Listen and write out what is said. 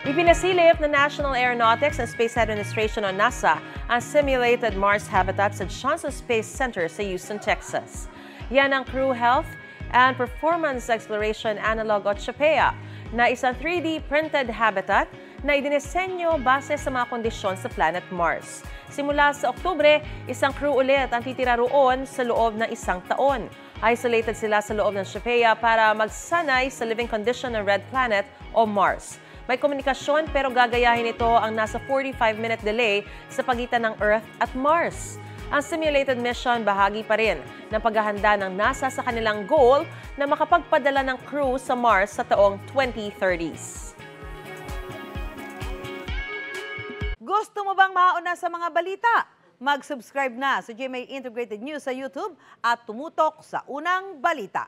Ipinasilip ng National Aeronautics and Space Administration o NASA ang simulated Mars habitat sa Johnson Space Center sa Houston, Texas. Yan ang Crew Health and Performance Exploration Analog o CHAPEA na isang 3D printed habitat na idinisenyo base sa mga kondisyon sa planet Mars. Simula sa Oktubre, isang crew ulit ang titira roon sa loob ng isang taon. Isolated sila sa loob ng CHAPEA para magsanay sa living condition ng Red Planet o Mars. May komunikasyon pero gagayahin ito ang nasa 45-minute delay sa pagitan ng Earth at Mars. Ang simulated mission bahagi pa rin ng paghahanda ng NASA sa kanilang goal na makapagpadala ng crew sa Mars sa taong 2030s. Gusto mo bang mauna sa mga balita? Mag-subscribe na sa GMA Integrated News sa YouTube at tumutok sa unang balita.